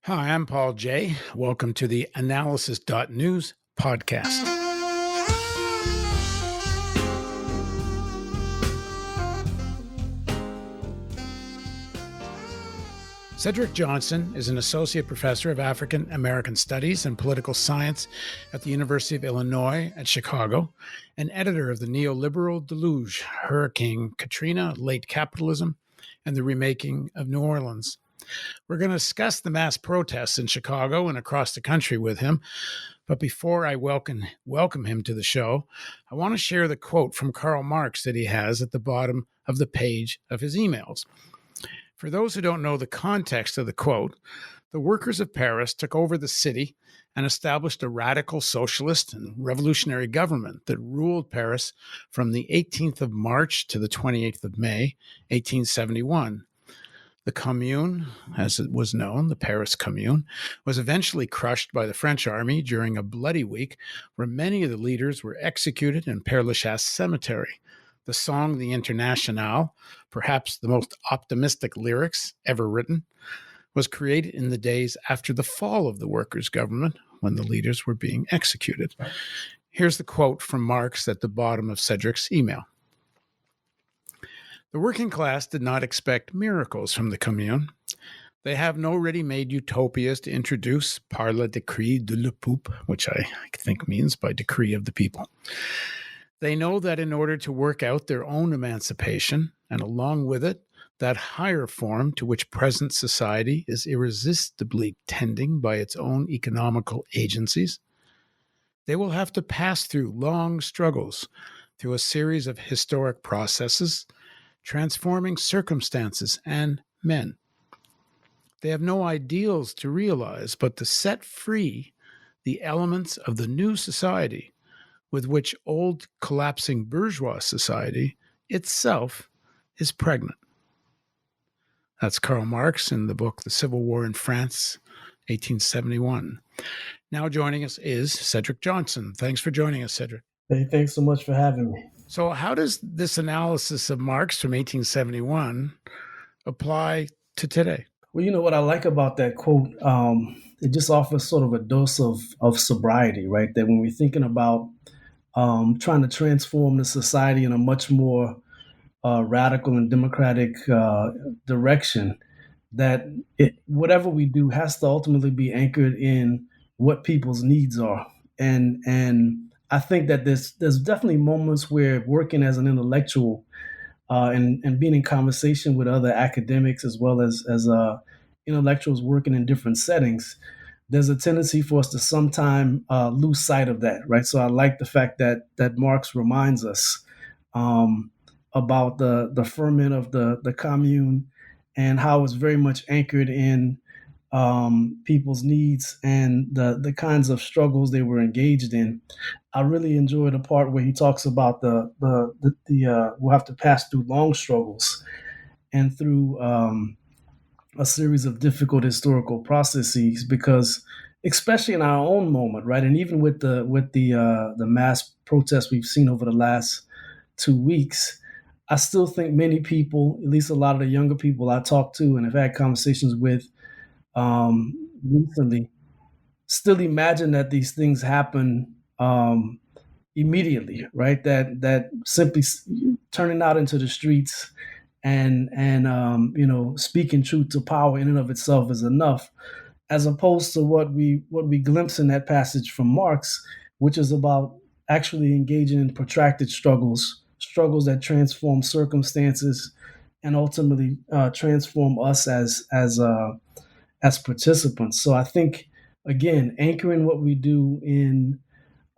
Hi, I'm Paul J. Welcome to the theAnalysis.news podcast. Cedric Johnson is an associate professor of African American Studies and Political Science at the University of Illinois at Chicago, and editor of the neoliberal deluge, Hurricane Katrina, Late Capitalism, and the Remaking of New Orleans. We're going to discuss the mass protests in Chicago and across the country with him. But before I welcome him to the show, I want to share the quote from Karl Marx that he has at the bottom of the page of his emails. For those who don't know the context of the quote, the workers of Paris took over the city and established a radical socialist and revolutionary government that ruled Paris from the 18th of March to the 28th of May, 1871. The Commune, as it was known, the Paris Commune, was eventually crushed by the French army during a bloody week where many of the leaders were executed in Père Lachaise Cemetery. The song The Internationale, perhaps the most optimistic lyrics ever written, was created in the days after the fall of the workers' government when the leaders were being executed. Here's the quote from Marx at the bottom of Cedric's email. The working class did not expect miracles from the Commune. They have no ready-made utopias to introduce par le décret de le peuple, which I think means by decree of the people. They know that in order to work out their own emancipation, and along with it, that higher form to which present society is irresistibly tending by its own economical agencies, they will have to pass through long struggles, through a series of historic processes, transforming circumstances and men. They have no ideals to realize, but to set free the elements of the new society with which old collapsing bourgeois society itself is pregnant. That's Karl Marx in the book The Civil War in France, 1871. Now joining us is Cedric Johnson. Thanks for joining us, Cedric. Hey, thanks so much for having me. So how does this analysis of Marx from 1871 apply to today? Well, you know what I like about that quote, it just offers sort of a dose of sobriety, right? That when we're thinking about trying to transform the society in a much more radical and democratic direction, that whatever we do has to ultimately be anchored in what people's needs are. And I think that there's definitely moments where working as an intellectual and being in conversation with other academics as well as intellectuals working in different settings, there's a tendency for us to sometimes lose sight of that, right? So I like the fact that Marx reminds us about the ferment of the commune and how it's very much anchored in people's needs and the kinds of struggles they were engaged in. I really enjoy the part where he talks about we'll have to pass through long struggles and through a series of difficult historical processes, because especially in our own moment, right, and even with the mass protests we've seen over the last 2 weeks, I still think many people, at least a lot of the younger people I talk to and have had conversations with recently, still imagine that these things happen immediately, right? That simply turning out into the streets and speaking truth to power in and of itself is enough, as opposed to what we glimpse in that passage from Marx, which is about actually engaging in protracted struggles that transform circumstances and ultimately transform us as participants. So I think, again, anchoring what we do in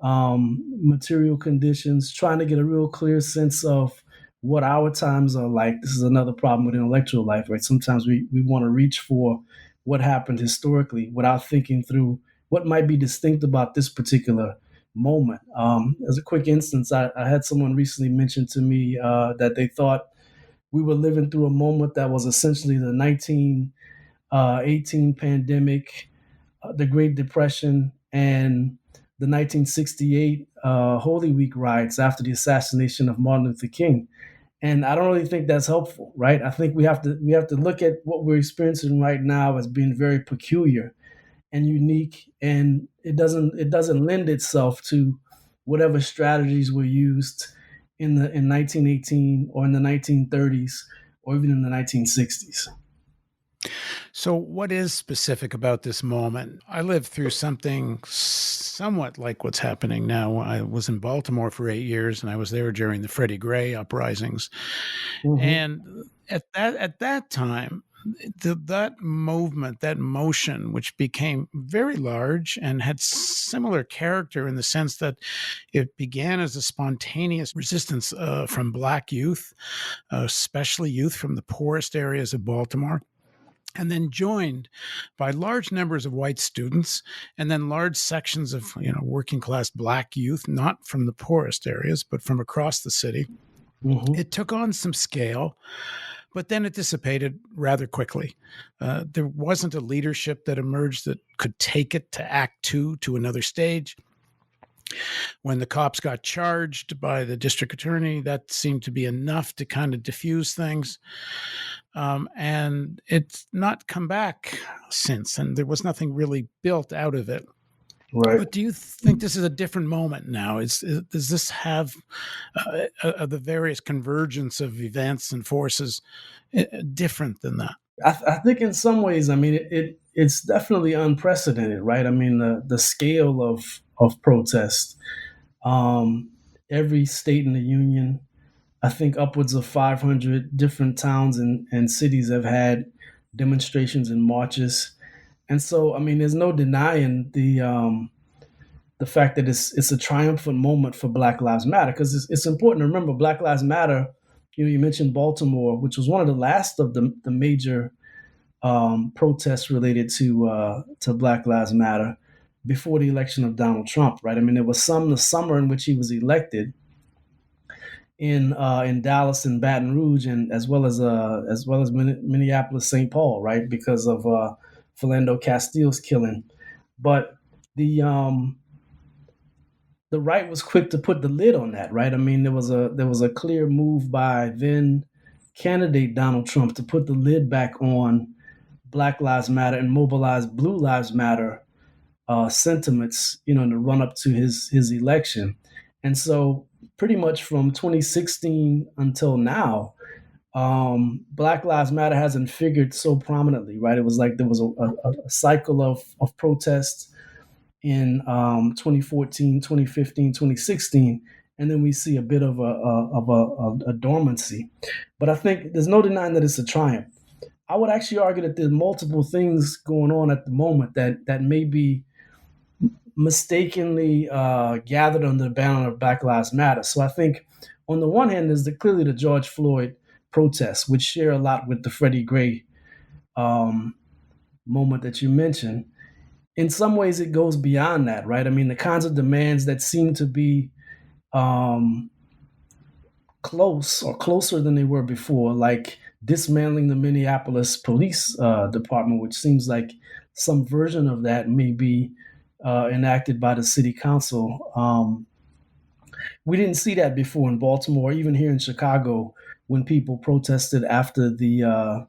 material conditions, trying to get a real clear sense of what our times are like. This is another problem with intellectual life, right? Sometimes we want to reach for what happened historically without thinking through what might be distinct about this particular moment. As a quick instance, I had someone recently mention to me that they thought we were living through a moment that was essentially the 1918 pandemic, the Great Depression, and the 1968 Holy Week riots after the assassination of Martin Luther King. And I don't really think that's helpful, right? I think we have to look at what we're experiencing right now as being very peculiar and unique, and it doesn't lend itself to whatever strategies were used in 1918 or in the 1930s or even in the 1960s. So, what is specific about this moment? I lived through something somewhat like what's happening now. I was in Baltimore for 8 years, and I was there during the Freddie Gray uprisings. Hmm. And at that time, that movement, that motion, which became very large and had similar character in the sense that it began as a spontaneous resistance from Black youth, especially youth from the poorest areas of Baltimore, and then joined by large numbers of white students, and then large sections of working class Black youth, not from the poorest areas but from across the city. Hmm. It took on some scale, but then it dissipated rather quickly. There wasn't a leadership that emerged that could take it to Act Two, to another stage. When the cops got charged by the district attorney, that seemed to be enough to kind of diffuse things. And it's not come back since, and there was nothing really built out of it. Right. But do you think this is a different moment now? Does this have the various convergence of events and forces different than that? I think in some ways, I mean, it's definitely unprecedented, right? I mean, the scale of protest. Um, every state in the union, I think upwards of 500 different towns and cities have had demonstrations and marches. And so, I mean, there's no denying the fact that it's a triumphant moment for Black Lives Matter, because it's important to remember Black Lives Matter. You mentioned Baltimore, which was one of the last of the major protests related to Black Lives Matter before the election of Donald Trump, right? I mean, there was some the summer in which he was elected in Dallas and Baton Rouge, and as well as Minneapolis, St. Paul, right, because of Philando Castile's killing. But the um, the right was quick to put the lid on that, right? I mean, there was a clear move by then candidate Donald Trump to put the lid back on Black Lives Matter and mobilize Blue Lives Matter sentiments, in the run up to his election. And so, pretty much from 2016 until now, Black Lives Matter hasn't figured so prominently, right? It was like there was a cycle of protests in 2014, 2015, 2016, and then we see a bit of a dormancy. But I think there's no denying that it's a triumph. I would actually argue that there's multiple things going on at the moment that may be mistakenly gathered under the banner of Black Lives Matter. So I think on the one hand, there's clearly the George Floyd protests, which share a lot with the Freddie Gray um, moment that you mentioned. In some ways, it goes beyond that, right? I mean, the kinds of demands that seem to be um, close or closer than they were before, like dismantling the Minneapolis police department, which seems like some version of that may be enacted by the city council. We didn't see that before in Baltimore, even here in Chicago, when people protested after the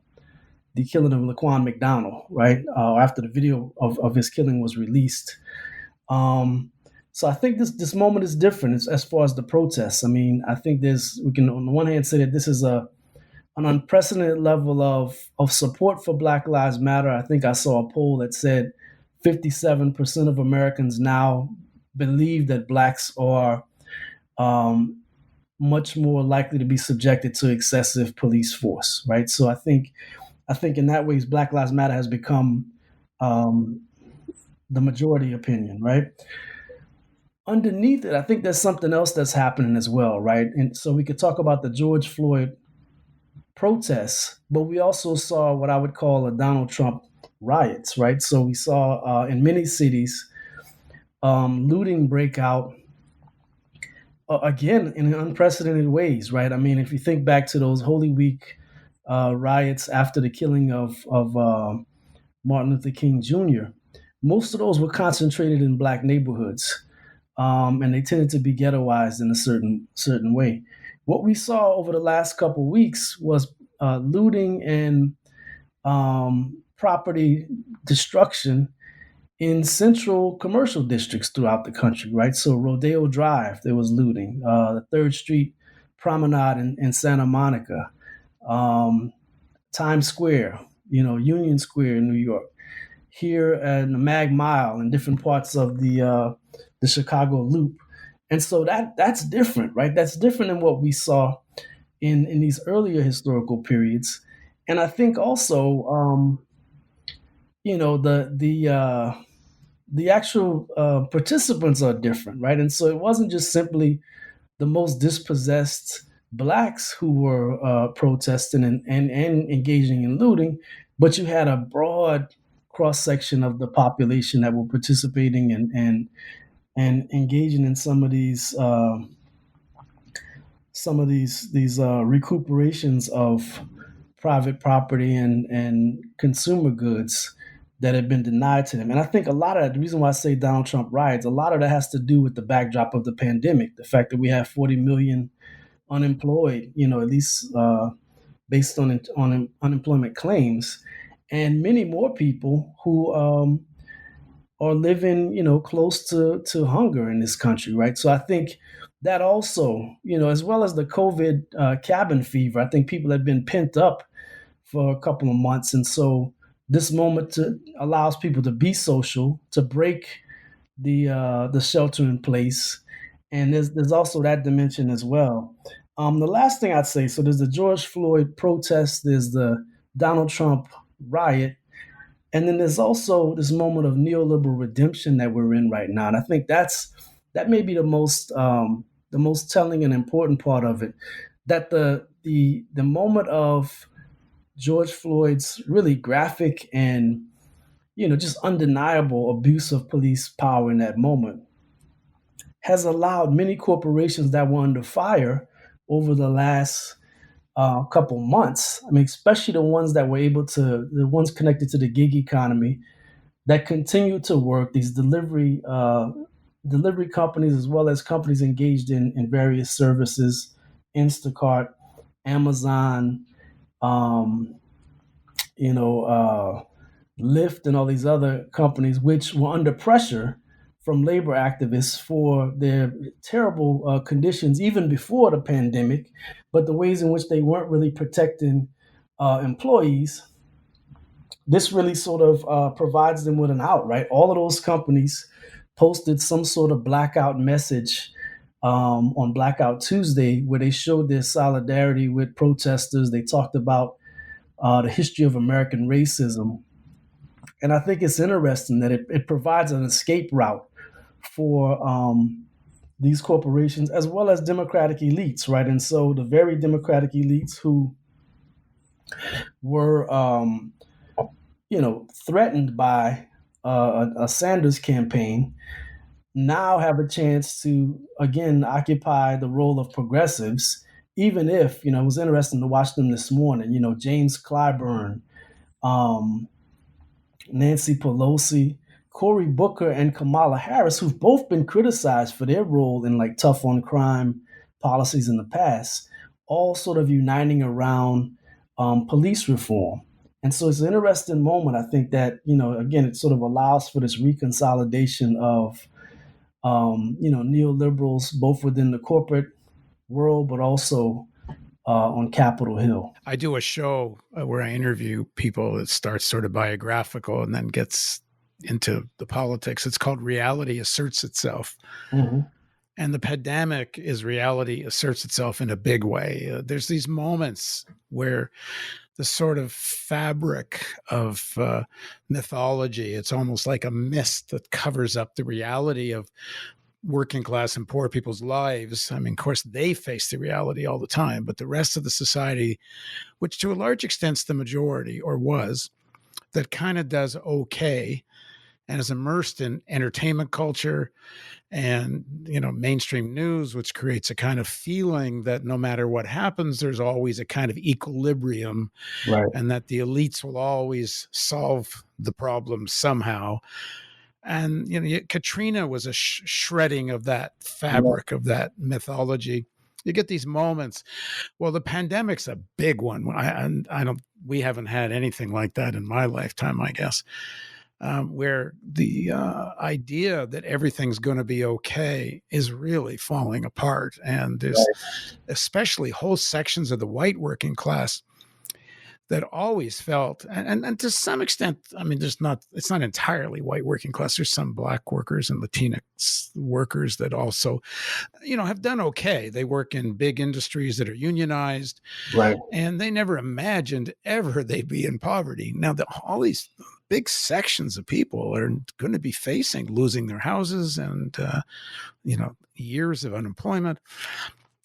killing of Laquan McDonald, right? After the video of his killing was released. Um, so I think this moment is different as far as the protests. I mean, I think we can on the one hand say that this is an unprecedented level of support for Black Lives Matter. I think I saw a poll that said 57% of Americans now believe that blacks are um, much more likely to be subjected to excessive police force, right? So I think in that ways, Black Lives Matter has become um, the majority opinion, right? Underneath it, I think there's something else that's happening as well, right? And so we could talk about the George Floyd protests, but we also saw what I would call a Donald Trump riots, right? So we saw in many cities looting break out again in unprecedented ways, right? I mean, if you think back to those Holy Week riots after the killing of Martin Luther King Jr., most of those were concentrated in black neighborhoods, and they tended to be ghettoized in a certain way. What we saw over the last couple of weeks was looting and property destruction in central commercial districts throughout the country, right? So Rodeo Drive, there was looting. The Third Street Promenade in Santa Monica, um, Times Square, Union Square in New York, here in the Mag Mile and different parts of the Chicago Loop. And so that's different, right? That's different than what we saw in these earlier historical periods. And I think also, you know, the actual participants are different, right? And so it wasn't just simply the most dispossessed blacks who were protesting and engaging in looting, but you had a broad cross section of the population that were participating and engaging in some of these recuperations of private property and consumer goods that had been denied to them. And I think a lot of that, the reason why I say Donald Trump riots, a lot of that has to do with the backdrop of the pandemic, the fact that we have 40 million unemployed, at least based on unemployment claims, and many more people who are living, close to hunger in this country, right? So I think that also, as well as the COVID cabin fever, I think people have been pent up for a couple of months, and so this moment allows people to be social, to break the shelter in place, and there's also that dimension as well. The last thing I'd say, so there's the George Floyd protest, there's the Donald Trump riot, and then there's also this moment of neoliberal redemption that we're in right now. And I think that may be the most telling and important part of it. That the moment of George Floyd's really graphic and just undeniable abuse of police power in that moment has allowed many corporations that were under fire over the last couple months. I mean, especially the ones connected to the gig economy that continue to work, these delivery companies, as well as companies engaged in various services, Instacart, Amazon, um, Lyft, and all these other companies, which were under pressure from labor activists for their terrible conditions even before the pandemic, but the ways in which they weren't really protecting employees. This really sort of provides them with an out, right? All of those companies posted some sort of blackout message on Blackout Tuesday where they showed their solidarity with protesters. They talked about the history of American racism. And I think it's interesting that it provides an escape route for these corporations as well as democratic elites, right? And so the very democratic elites who were, threatened by a Sanders campaign now have a chance to, again, occupy the role of progressives, even if, it was interesting to watch them this morning, James Clyburn, um, Nancy Pelosi, Cory Booker, and Kamala Harris, who've both been criticized for their role in like tough on crime policies in the past, all sort of uniting around police reform. And so it's an interesting moment. I think that, again, it sort of allows for this reconsolidation of, neoliberals, both within the corporate world, but also on Capitol Hill. I do a show where I interview people that starts sort of biographical and then gets into the politics. It's called Reality Asserts Itself. Mm-hmm. And the pandemic is reality asserts itself in a big way. There's these moments where the sort of fabric of mythology, it's almost like a mist that covers up the reality of working class and poor people's lives. I mean, of course, they face the reality all the time, but the rest of the society, which to a large extent is the majority or was, that kind of does okay and is immersed in entertainment culture and, mainstream news, which creates a kind of feeling that no matter what happens, there's always a kind of equilibrium, Right. and that the elites will always solve the problem somehow. And Katrina was a shredding of that fabric, of that mythology. You get these moments. Well, the pandemic's a big one. I don't. We haven't had anything like that in my lifetime, I guess. Where the idea that everything's going to be okay is really falling apart, and there's especially whole sections of the white working class that always felt, and to some extent, I mean, it's not entirely white working class. There's some black workers and Latinx workers that also, have done okay. They work in big industries that are unionized, Right. and they never imagined ever they'd be in poverty. Now, all these big sections of people are going to be facing losing their houses and, years of unemployment.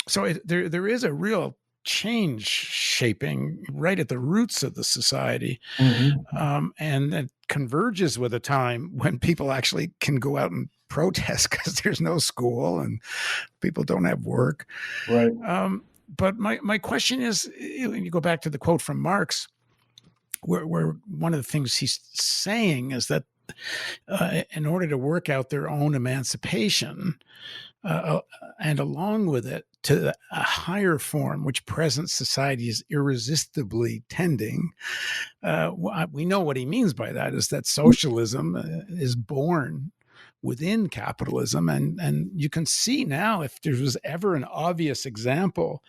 So there is a real change shaping right at the roots of the society. And that converges with a time when people actually can go out and protest because there's no school and people don't have work. Right. But my question is, you go back to the quote from Marx, where one of the things he's saying is that in order to work out their own emancipation, and along with it, to a higher form, which present society is irresistibly tending. We know what he means by that is that socialism is born within capitalism. And you can see now, if there was ever an obvious example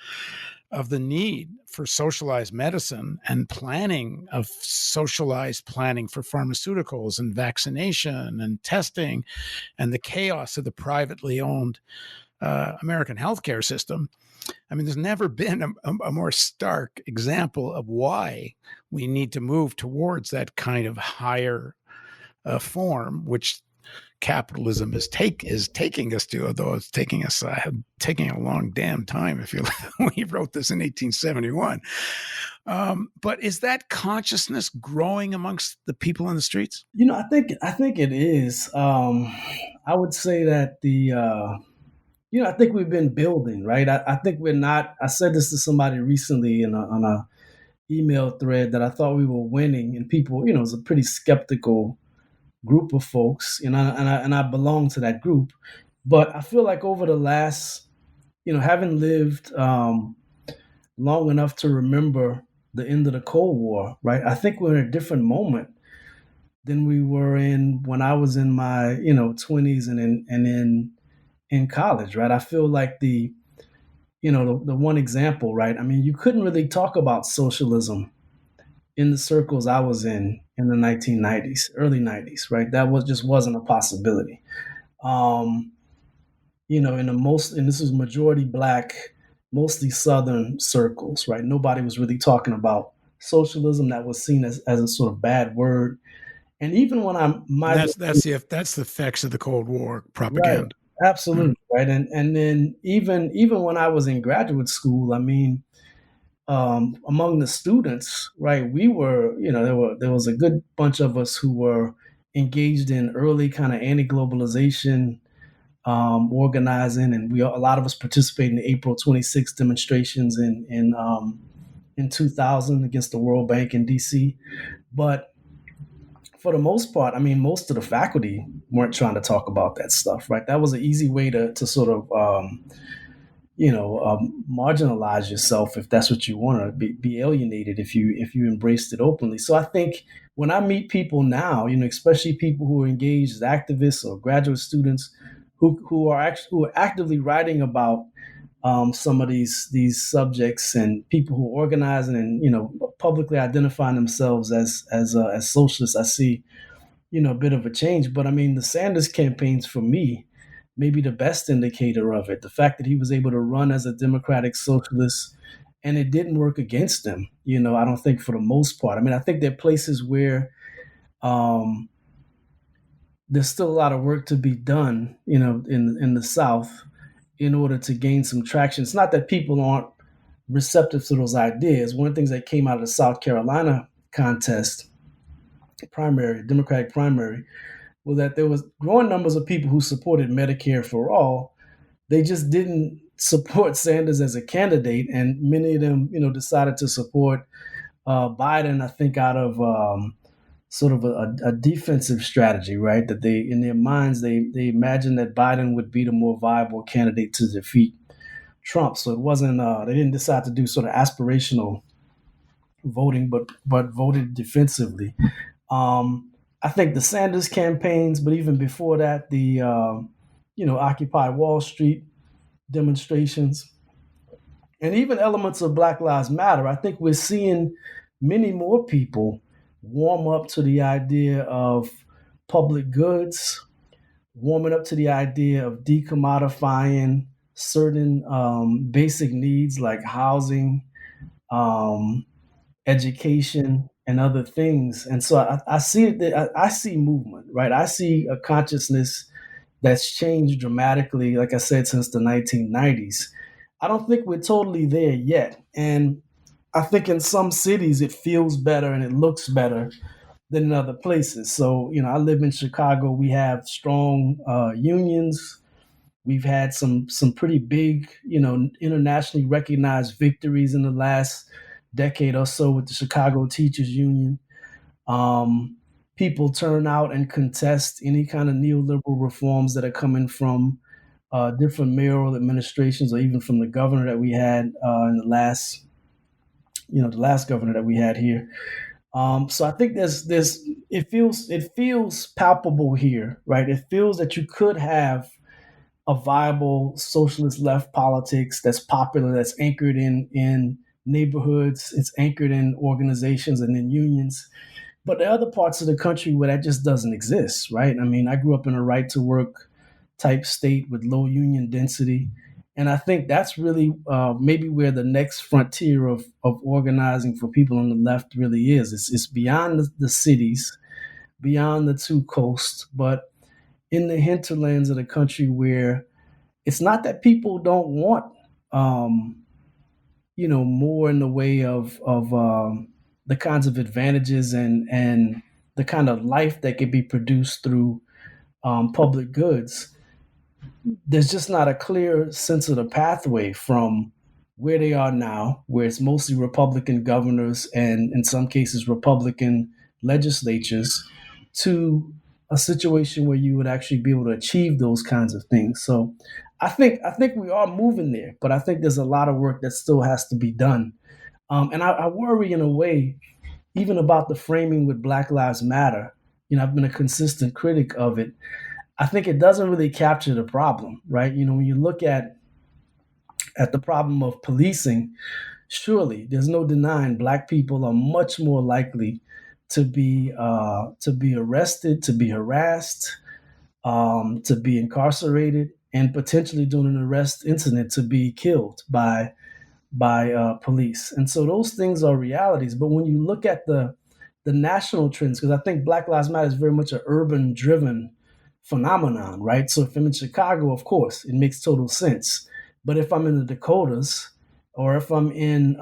of the need for socialized medicine and planning of socialized planning for pharmaceuticals and vaccination and testing and the chaos of the privately owned American healthcare system. I mean, there's never been a more stark example of why we need to move towards that kind of higher form, which capitalism is taking us to, although it's taking a long damn time. If we wrote this in 1871, but is that consciousness growing amongst the people in the streets? I think it is. I would say that I think we've been building, right? I think we're not. I said this to somebody recently on a email thread that I thought we were winning, and people, it was a pretty skeptical group of folks, and I belong to that group. But I feel like over the last, having lived long enough to remember the end of the Cold War, right? I think we're in a different moment than we were in when I was in my 20s and in college, right? I feel like the one example, right? I mean, you couldn't really talk about socialism in the circles I was in the 1990s, early 90s, right? That wasn't a possibility. And this was majority black, mostly Southern circles, right? Nobody was really talking about socialism. That was seen as a sort of bad word. And even when that's the effects of the Cold War propaganda. Right, absolutely, right. And then even when I was in graduate school, I mean, among the students, right, we were, there was a good bunch of us who were engaged in early kind of anti-globalization organizing, and a lot of us participated in the April 26th demonstrations in 2000 against the World Bank in DC. But for the most part, I mean, most of the faculty weren't trying to talk about that stuff, right? That was an easy way to sort of marginalize yourself if that's what you want, to be alienated if you embraced it openly. So I think when I meet people now, especially people who are engaged as activists or graduate students who are actively writing about some of these subjects, and people who are organizing and publicly identifying themselves as socialists, I see a bit of a change. But I mean, the Sanders campaigns for me, maybe the best indicator of it. The fact that he was able to run as a democratic socialist and it didn't work against him, I don't think for the most part. I mean, I think there are places where there's still a lot of work to be done, in the South in order to gain some traction. It's not that people aren't receptive to those ideas. One of the things that came out of the South Carolina contest, Democratic primary, was that there was growing numbers of people who supported Medicare for all. They just didn't support Sanders as a candidate, and many of them, decided to support Biden. I think out of sort of a defensive strategy, right? That in their minds, they imagined that Biden would be the more viable candidate to defeat Trump. So it wasn't they didn't decide to do sort of aspirational voting, but voted defensively. I think the Sanders campaigns, but even before that, the Occupy Wall Street demonstrations, and even elements of Black Lives Matter. I think we're seeing many more people warm up to the idea of public goods, warming up to the idea of decommodifying certain basic needs like housing, um, education, and other things. And so I see it. I see movement, right? I see a consciousness that's changed dramatically. Like I said, since the 1990s. I don't think we're totally there yet, and I think in some cities it feels better and it looks better than in other places. So, I live in Chicago. We have strong unions. We've had some pretty big, internationally recognized victories in the last decade or so with the Chicago Teachers Union. Um, People turn out and contest any kind of neoliberal reforms that are coming from different mayoral administrations, or even from the governor that we had in the last governor that we had here. So I think there's it feels palpable here, right? It feels that you could have a viable socialist left politics that's popular, that's anchored in neighborhoods, it's anchored in organizations and in unions. But there are other parts of the country where that just doesn't exist, right? I mean, I grew up in a right to work type state with low union density. And I think that's really maybe where the next frontier of organizing for people on the left really is. It's beyond the cities, beyond the two coasts, but in the hinterlands of the country where it's not that people don't want, um, more in the way of the kinds of advantages and the kind of life that could be produced through public goods. There's just not a clear sense of the pathway from where they are now, where it's mostly Republican governors and in some cases Republican legislatures, to a situation where you would actually be able to achieve those kinds of things. So I think we are moving there, but I think there's a lot of work that still has to be done. And I worry in a way, even about the framing with Black Lives Matter. I've been a consistent critic of it. I think it doesn't really capture the problem, right? When you look at the problem of policing, surely there's no denying Black people are much more likely to be arrested, to be harassed, to be incarcerated, and potentially during an arrest incident to be killed by police. And so those things are realities. But when you look at the national trends, because I think Black Lives Matter is very much an urban driven phenomenon, right? So if I'm in Chicago, of course, it makes total sense. But if I'm in the Dakotas, or if I'm in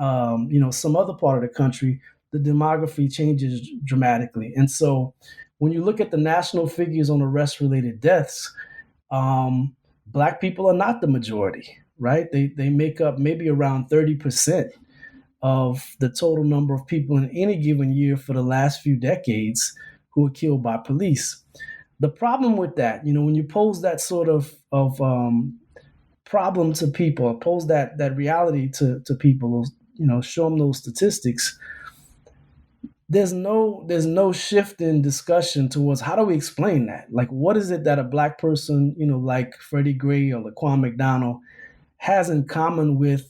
some other part of the country, the demography changes dramatically. And so when you look at the national figures on arrest related deaths, um, Black people are not the majority, right? They make up maybe around 30% of the total number of people in any given year for the last few decades who were killed by police. The problem with that, when you pose that sort of problem to people, or pose that reality to people, show them those statistics, there's no shift in discussion towards how do we explain that? Like, what is it that a Black person, like Freddie Gray or Laquan McDonald, has in common with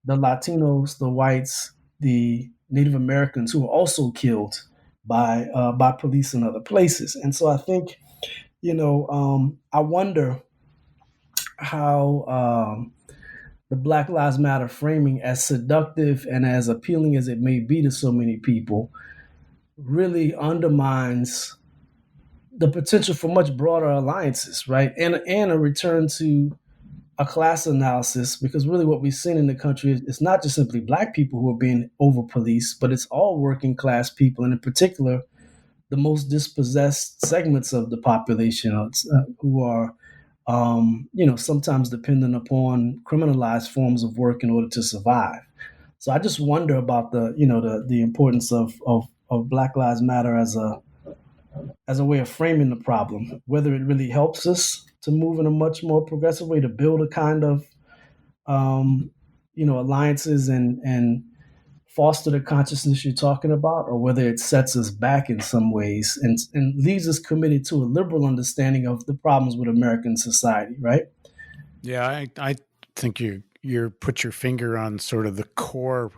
the Latinos, the whites, the Native Americans who were also killed by police in other places? And so I think, I wonder how the Black Lives Matter framing, as seductive and as appealing as it may be to so many people, really undermines the potential for much broader alliances, right? And a return to a class analysis, because really what we've seen in the country is it's not just simply Black people who are being over policed, but it's all working class people, and in particular, the most dispossessed segments of the population who are, sometimes dependent upon criminalized forms of work in order to survive. So I just wonder about the importance of Black Lives Matter as a way of framing the problem, whether it really helps us to move in a much more progressive way to build a kind of um, alliances and foster the consciousness you're talking about, or whether it sets us back in some ways and leaves us committed to a liberal understanding of the problems with American society, right? Yeah, I think you put your finger on sort of the core,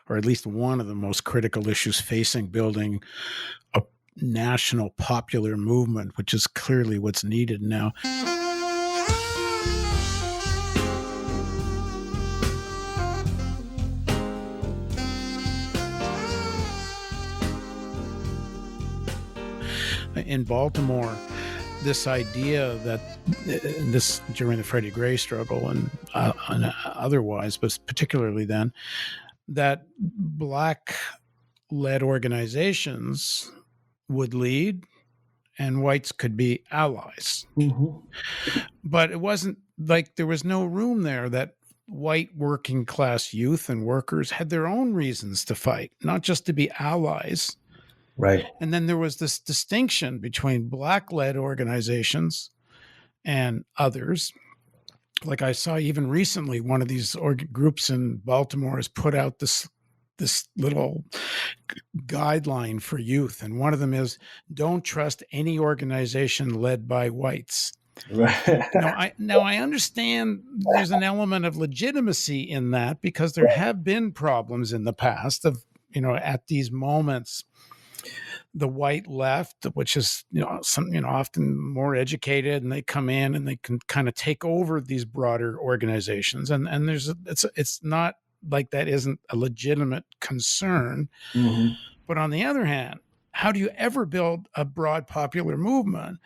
or at least one of the most critical issues facing building a national popular movement, which is clearly what's needed now. In Baltimore, this idea that this during the Freddie Gray struggle and otherwise, but particularly then, that Black-led organizations would lead and whites could be allies. Mm-hmm. But it wasn't like there was no room there that white working class youth and workers had their own reasons to fight, not just to be allies. Right. And then there was this distinction between Black-led organizations and others. Like I saw even recently, one of these groups in Baltimore has put out this little guideline for youth, and one of them is don't trust any organization led by whites. Right. Now I understand there's an element of legitimacy in that because there have been problems in the past of at these moments the white left, which is often more educated, and they come in and they can kind of take over these broader organizations, and it's not like that isn't a legitimate concern. Mm-hmm. But on the other hand, how do you ever build a broad popular movement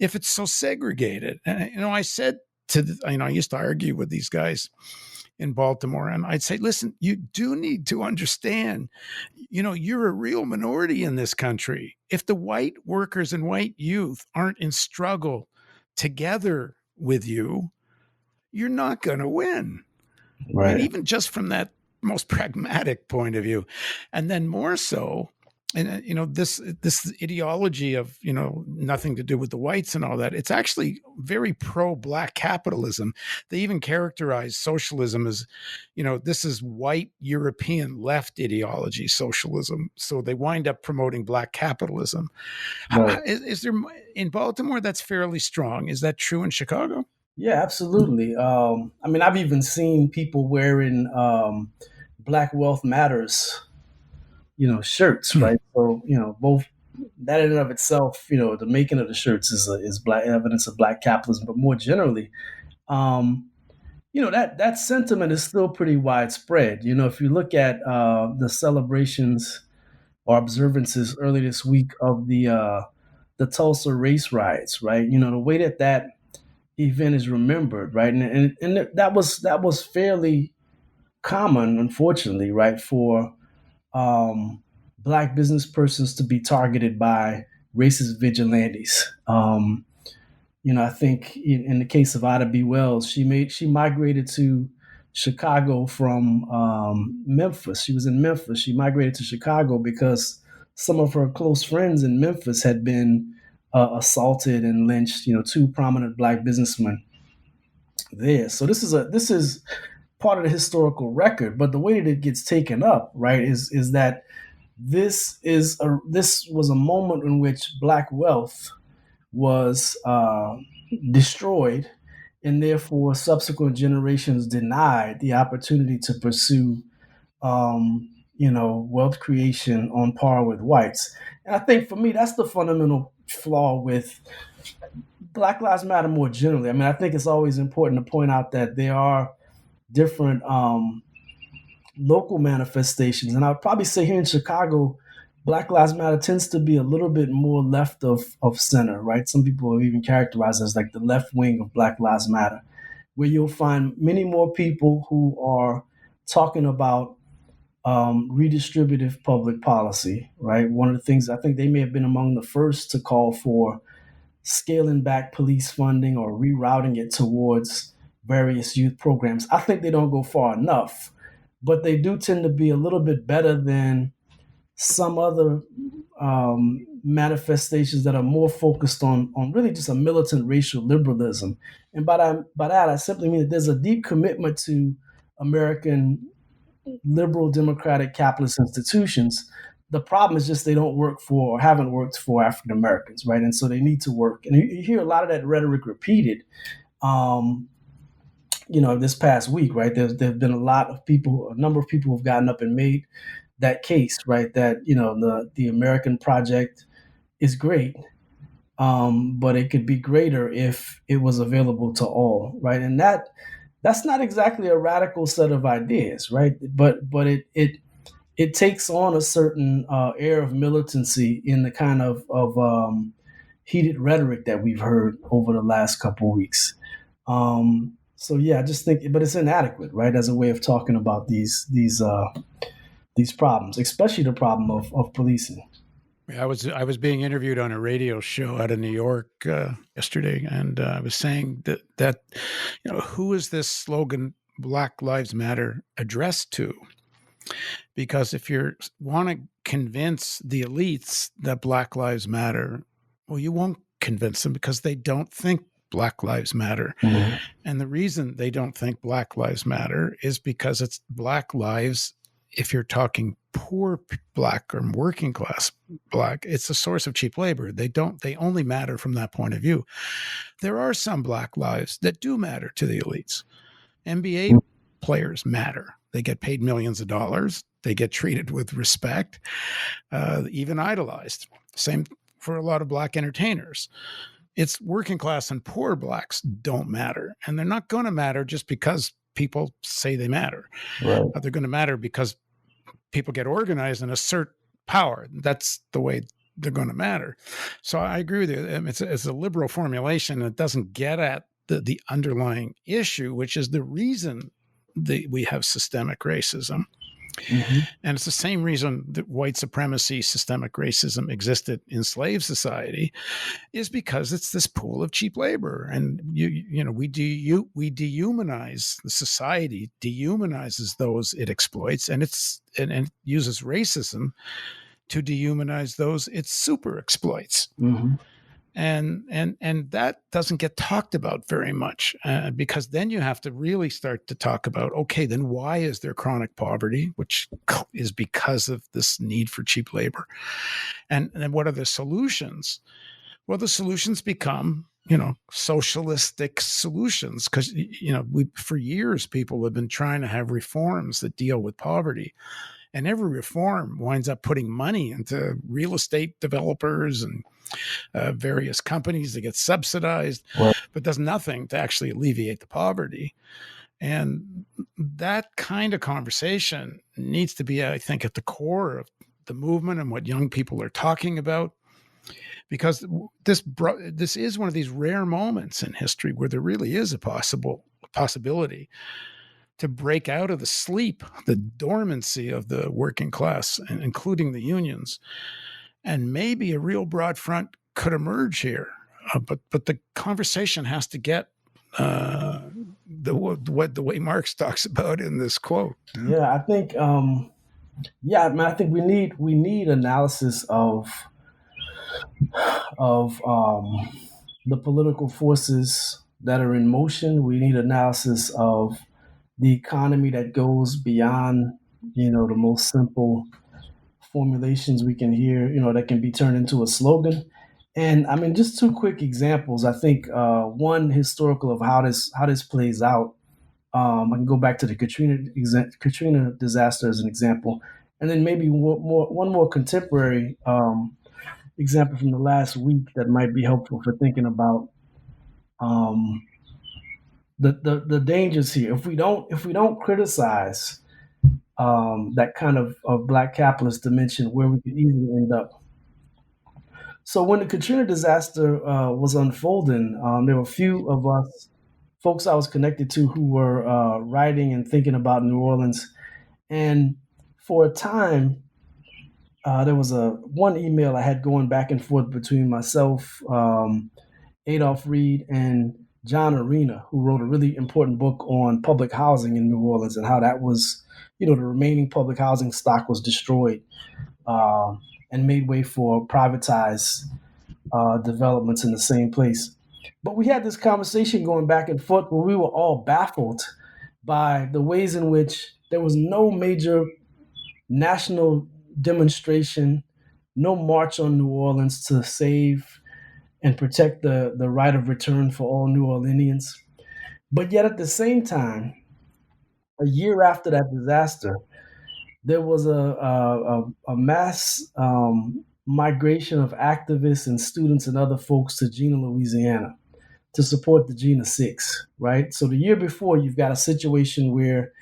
if it's so segregated? And I said I used to argue with these guys in Baltimore, and I'd say, listen, you do need to understand, you're a real minority in this country. If the white workers and white youth aren't in struggle together with you, you're not going to win. Right. I mean, even just from that most pragmatic point of view. And then more so, and this ideology of nothing to do with the whites and all that, it's actually very pro-Black capitalism. They even characterize socialism as this is white European left ideology, socialism, so they wind up promoting Black capitalism. Right. Is there in Baltimore that's fairly strong? Is that true in Chicago? Yeah, absolutely. I mean, I've even seen people wearing Black Wealth Matters shirts, right? So, both that in and of itself, the making of the shirts is Black evidence of Black capitalism. But more generally, that sentiment is still pretty widespread. If you look at the celebrations or observances early this week of the Tulsa race riots, right? The way that event is remembered, right? And that was fairly common, unfortunately, right, for Black business persons to be targeted by racist vigilantes. I think in the case of Ida B. Wells, she migrated to Chicago from Memphis. She was in Memphis. She migrated to Chicago because some of her close friends in Memphis had been assaulted and lynched. Two prominent Black businessmen there. So this is part of the historical record. But the way that it gets taken up, right, is that this was a moment in which Black wealth was destroyed, and therefore subsequent generations denied the opportunity to pursue wealth creation on par with whites. And I think for me, that's the fundamental flaw with Black Lives Matter more generally. I mean, I think it's always important to point out that there are different local manifestations. And I would probably say here in Chicago, Black Lives Matter tends to be a little bit more left of center, right? Some people have even characterized as like the left wing of Black Lives Matter, where you'll find many more people who are talking about redistributive public policy, right? One of the things, I think they may have been among the first to call for scaling back police funding or rerouting it towards various youth programs. I think they don't go far enough, but they do tend to be a little bit better than some other manifestations that are more focused on really just a militant racial liberalism. And by that, I simply mean that there's a deep commitment to American liberal democratic capitalist institutions. The problem is just they don't work for or haven't worked for African Americans, right? And so they need to work. And you hear a lot of that rhetoric repeated. Um, this past week, right? There've been a number of people who've gotten up and made that case, right? That the American project is great, but it could be greater if it was available to all, right? And that's not exactly a radical set of ideas, right? But it takes on a certain air of militancy in the kind of heated rhetoric that we've heard over the last couple of weeks. So yeah, I just think, but it's inadequate, right, as a way of talking about these problems, especially the problem of policing. I was being interviewed on a radio show out of New York yesterday, and I was saying that who is this slogan "Black Lives Matter" addressed to? Because if you want to convince the elites that Black Lives Matter, well, you won't convince them because they don't think Black Lives Matter. Mhm. And the reason they don't think Black Lives Matter is because it's Black lives. If you're talking poor Black or working class Black, it's a source of cheap labor. They only matter from that point of view. There are some Black lives that do matter to the elites. NBA players matter. They get paid millions of dollars. They get treated with respect, even idolized. Same for a lot of Black entertainers. It's working class and poor Blacks don't matter. And they're not going to matter just because people say they matter. Right. They're going to matter because people get organized and assert power. That's the way they're going to matter. So I agree with you. It's a liberal formulation. It doesn't get at the underlying issue, which is the reason we have systemic racism. Mm-hmm. And it's the same reason that white supremacy, systemic racism existed in slave society, is because it's this pool of cheap labor. And we dehumanize the society, dehumanizes those it exploits, and it uses racism to dehumanize those it super exploits. Mm-hmm. And that doesn't get talked about very much because then you have to really start to talk about, okay, then why is there chronic poverty, which is because of this need for cheap labor? And what are the solutions? Well, the solutions become, socialistic solutions because, for years, people have been trying to have reforms that deal with poverty. And every reform winds up putting money into real estate developers and various companies that get subsidized, Right. but does nothing to actually alleviate the poverty. And that kind of conversation needs to be, I think, at the core of the movement and what young people are talking about. Because this is one of these rare moments in history where there really is a possibility to break out of the sleep, the dormancy of the working class, including the unions, and maybe a real broad front could emerge here. But the conversation has to get the way Marx talks about in this quote. Yeah, I think. I think we need analysis of the political forces that are in motion. We need analysis of the economy that goes beyond, the most simple formulations we can hear, that can be turned into a slogan. And I mean, just two quick examples. I think one historical of how this plays out. I can go back to the Katrina disaster as an example, and then maybe one more contemporary example from the last week that might be helpful for thinking about the dangers here. If we don't criticize that kind of Black capitalist dimension, where we could easily end up. So when the Katrina disaster was unfolding, there were a few of us folks I was connected to who were writing and thinking about New Orleans, and for a time, there was one email I had going back and forth between myself, Adolph Reed, and John Arena, who wrote a really important book on public housing in New Orleans and how that was, the remaining public housing stock was destroyed and made way for privatized developments in the same place. But we had this conversation going back and forth where we were all baffled by the ways in which there was no major national demonstration, no march on New Orleans to save and protect the right of return for all New Orleanians. But yet at the same time, a year after that disaster, there was a mass migration of activists and students and other folks to Jena, Louisiana to support the Jena Six, right? So the year before, you've got a situation where,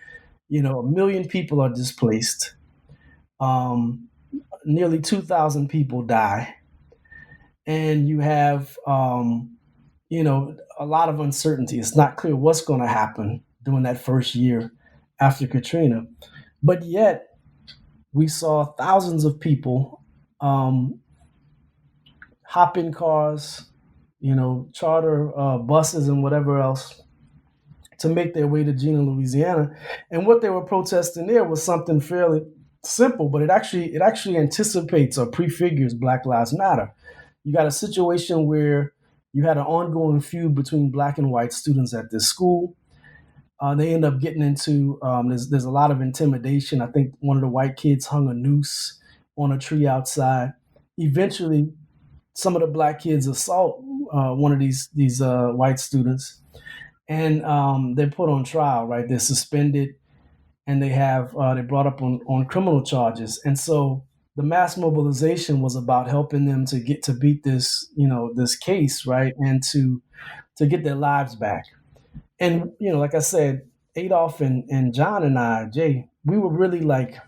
1 million people are displaced. Um, Nearly 2,000 people die. And you have, a lot of uncertainty. It's not clear what's going to happen during that first year after Katrina. But yet, we saw thousands of people um, hop in cars, charter buses and whatever else to make their way to Jena, Louisiana. And what they were protesting there was something fairly simple, but it actually anticipates or prefigures Black Lives Matter. You got a situation where you had an ongoing feud between black and white students at this school. They end up getting into there's a lot of intimidation. I think one of the white kids hung a noose on a tree outside. Eventually, some of the black kids assault one of these white students, and they're put on trial. Right, they're suspended, and they brought up on criminal charges. And so the mass mobilization was about helping them to get to beat this case, right, and to get their lives back. And like I said, Adolph and John and I, Jay, we were really like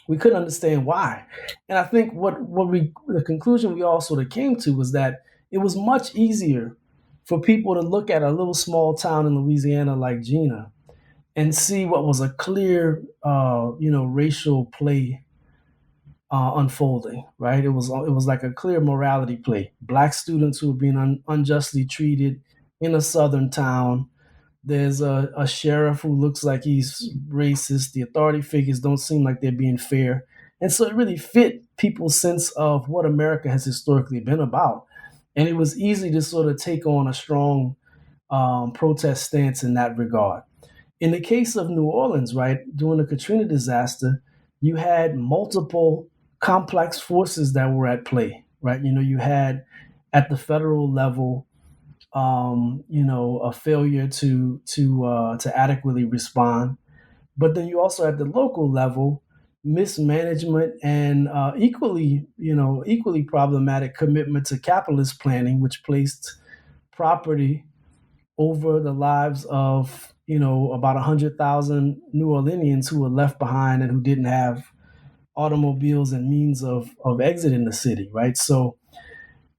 we couldn't understand why. And I think the conclusion we all sort of came to was that it was much easier for people to look at a little small town in Louisiana like Jena and see what was a clear, racial play unfolding. Right? It was like a clear morality play. Black students who were being unjustly treated in a southern town. There's a sheriff who looks like he's racist. The authority figures don't seem like they're being fair. And so it really fit people's sense of what America has historically been about. And it was easy to sort of take on a strong protest stance in that regard. In the case of New Orleans, right, during the Katrina disaster, you had multiple complex forces that were at play, right? You had at the federal level a failure to adequately respond. But then you also at the local level, mismanagement and equally problematic commitment to capitalist planning, which placed property over the lives of about 100,000 New Orleanians who were left behind and who didn't have automobiles and means of exiting the city, right? So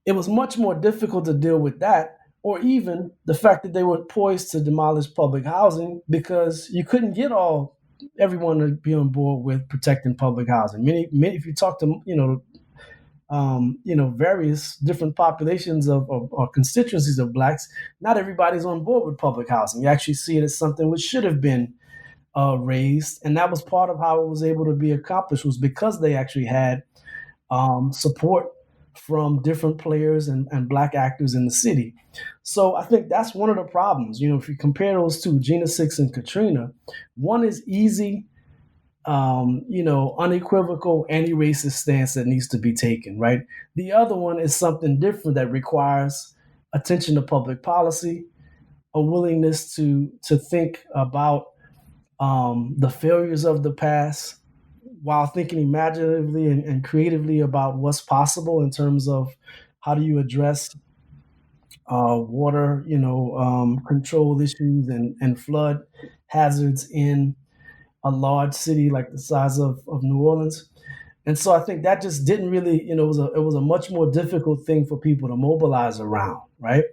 it was much more difficult to deal with that, or even the fact that they were poised to demolish public housing because you couldn't get everyone to be on board with protecting public housing. Many if you talk to various different populations of or constituencies of blacks, not everybody's on board with public housing. You actually see it as something which should have been raised, and that was part of how it was able to be accomplished was because they actually had support from different players and black actors in the city. So I think that's one of the problems. If you compare those two, Jena Six and Katrina, one is easy, unequivocal anti-racist stance that needs to be taken, right? The other one is something different that requires attention to public policy, a willingness to think about the failures of the past, while thinking imaginatively and creatively about what's possible in terms of how do you address water, control issues and flood hazards in a large city like the size of New Orleans. And so I think that just didn't really, it was a much more difficult thing for people to mobilize around, right?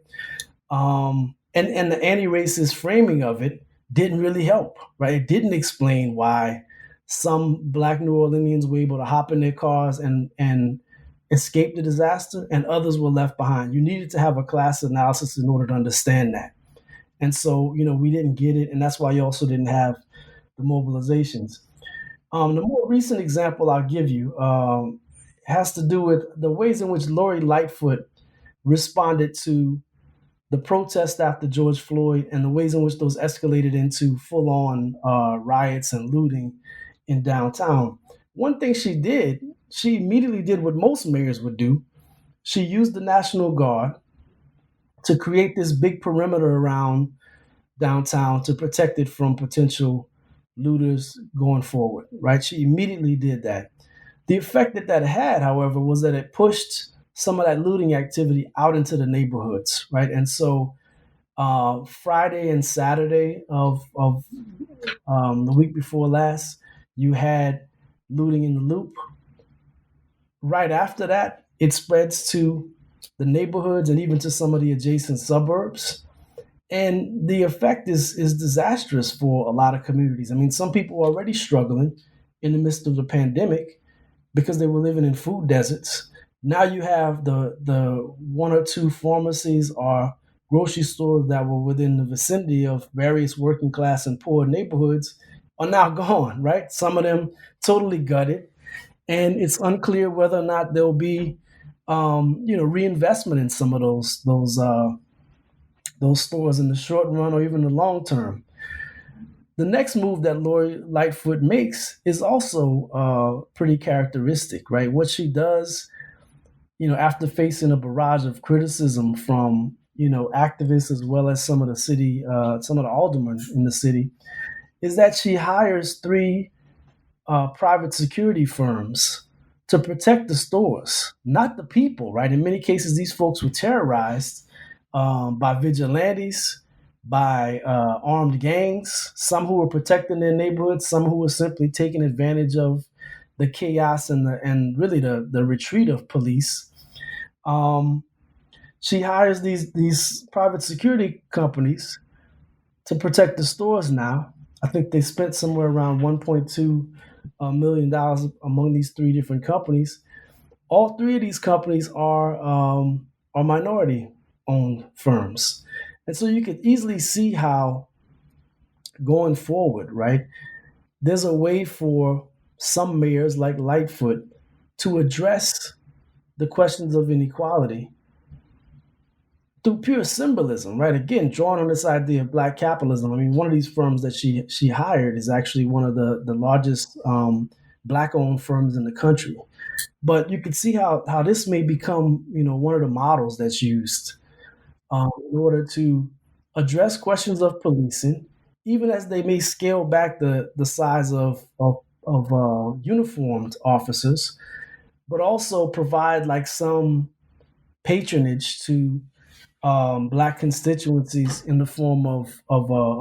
And the anti-racist framing of it didn't really help, right? It didn't explain why some black New Orleanians were able to hop in their cars and escape the disaster, and others were left behind. You needed to have a class analysis in order to understand that. And so, we didn't get it, and that's why you also didn't have the mobilizations. The more recent example I'll give you has to do with the ways in which Lori Lightfoot responded to the protest after George Floyd and the ways in which those escalated into full on riots and looting in downtown. One thing she immediately did what most mayors would do. She used the National Guard to create this big perimeter around downtown to protect it from potential looters going forward, right? She immediately did that. The effect that that had, however, was that it pushed some of that looting activity out into the neighborhoods, right? And so Friday and Saturday of the week before last, you had looting in the loop. Right after that, it spreads to the neighborhoods and even to some of the adjacent suburbs. And the effect is disastrous for a lot of communities. I mean, some people are already struggling in the midst of the pandemic because they were living in food deserts. Now you have the one or two pharmacies or grocery stores that were within the vicinity of various working class and poor neighborhoods are now gone, right? Some of them totally gutted, and it's unclear whether or not there'll be reinvestment in some of those stores in the short run or even the long term. The next move that Lori Lightfoot makes is also pretty characteristic, right? What she does, after facing a barrage of criticism from activists as well as some of the aldermen in the city, is that she hires three private security firms to protect the stores, not the people, right? In many cases, these folks were terrorized by vigilantes, by armed gangs, some who were protecting their neighborhoods, some who were simply taking advantage of the chaos and really the retreat of police. Um, she hires these private security companies to protect the stores now. I think they spent somewhere around $1.2 million among these three different companies. All three of these companies are minority owned firms. And so you could easily see how going forward, right, there's a way for some mayors like Lightfoot to address the questions of inequality through pure symbolism, right? Again, drawing on this idea of black capitalism. I mean, one of these firms that she hired is actually one of the largest black owned firms in the country. But you could see how this may become, one of the models that's used in order to address questions of policing, even as they may scale back the size of uniformed officers, but also provide like some patronage to black constituencies in the form of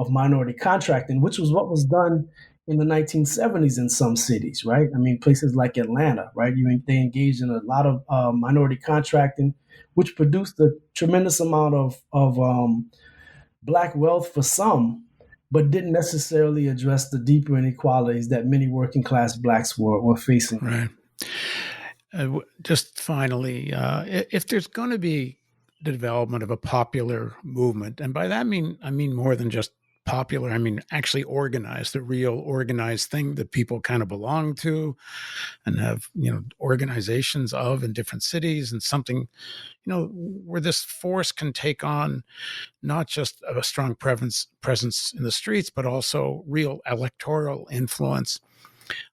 minority contracting, which was what was done in the 1970s in some cities, right? I mean, places like Atlanta, right? They engaged in a lot of minority contracting, which produced a tremendous amount of black wealth for some, but didn't necessarily address the deeper inequalities that many working class blacks were facing. Right. Just finally, if there's going to be the development of a popular movement, and by that I mean more than just popular. I mean actually organized, the real organized thing that people kind of belong to, and have organizations of in different cities, and something where this force can take on not just a strong presence in the streets, but also real electoral influence.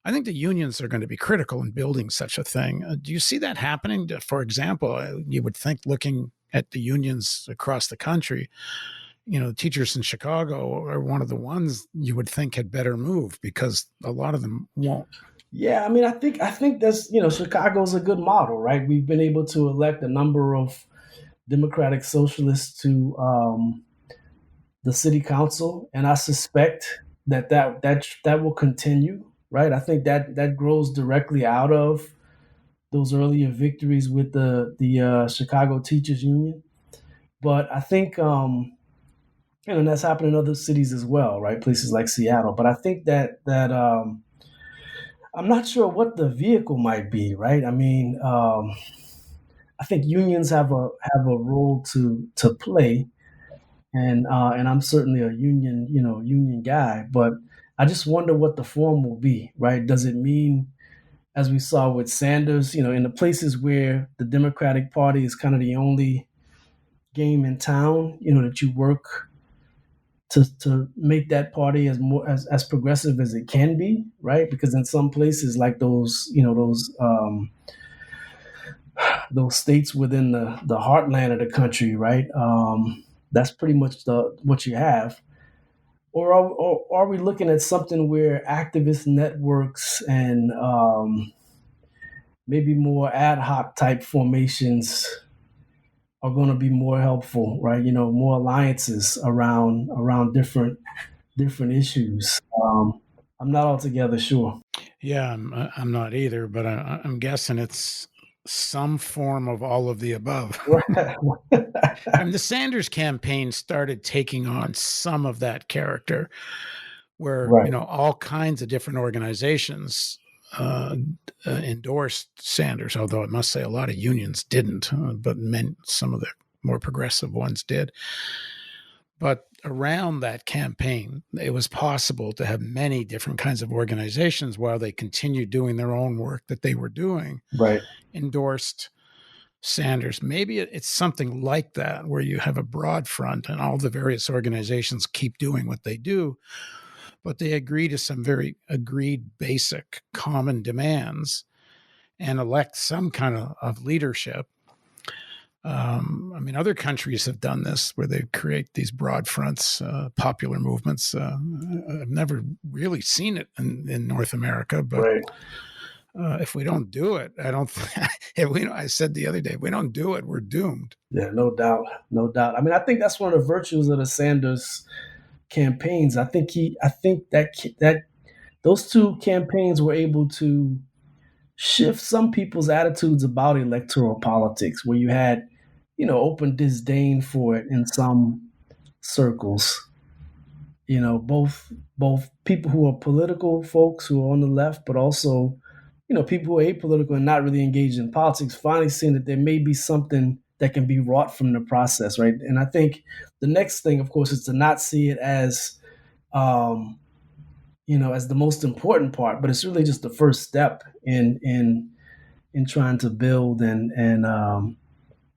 I think the unions are going to be critical in building such a thing. Do you see that happening? For example, you would think, looking at the unions across the country, teachers in Chicago are one of the ones you would think had better move, because a lot of them won't. Yeah, I mean, I think that's Chicago's a good model, right? We've been able to elect a number of Democratic Socialists to the city council, and I suspect that will continue, right? I think that grows directly out of those earlier victories with the Chicago Teachers Union. But I think that's happened in other cities as well, right? Places like Seattle. But I think that I'm not sure what the vehicle might be, right? I mean, I think unions have a role to play, and I'm certainly a union guy, but I just wonder what the form will be, right? Does it mean, as we saw with Sanders, in the places where the Democratic Party is kind of the only game in town, that you work to make that party as progressive as it can be, right? Because in some places like those states within the heartland of the country, right? That's pretty much what you have. Or are we looking at something where activist networks and maybe more ad hoc type formations are going to be more helpful, right? More alliances around different issues. I'm not altogether sure. Yeah, I'm not either, but I'm guessing it's some form of all of the above. Right. I mean, the Sanders campaign started taking on some of that character, where Right. all kinds of different organizations endorsed Sanders. Although I must say, a lot of unions didn't, but some of the more progressive ones did. But around that campaign, it was possible to have many different kinds of organizations, while they continued doing their own work that they were doing, Right. endorsed Sanders. Maybe it's something like that, where you have a broad front and all the various organizations keep doing what they do, but they agree to some very agreed basic common demands and elect some kind of leadership. I mean, other countries have done this, where they create these broad fronts, popular movements. I've never really seen it in North America, but Right. if we don't do it, I don't. I said the other day, if we don't do it, we're doomed. Yeah, no doubt. No doubt. I mean, I think that's one of the virtues of the Sanders campaigns. I think that those two campaigns were able to shift some people's attitudes about electoral politics, where you had, open disdain for it in some circles. Both people who are political folks who are on the left, but also, people who are apolitical and not really engaged in politics, finally seeing that there may be something that can be wrought from the process, right? And I think the next thing, of course, is to not see it as um, as the most important part, but it's really just the first step in trying to build and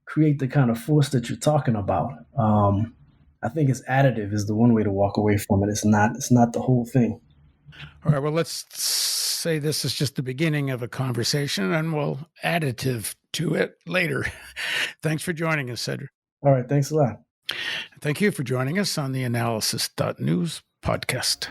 create the kind of force that you're talking about. I think it's additive is the one way to walk away from it. It's not the whole thing. All right. Well, let's say this is just the beginning of a conversation, and we'll additive to it later. Thanks for joining us, Cedric. All right, thanks a lot. Thank you for joining us on the theAnalysis.news podcast.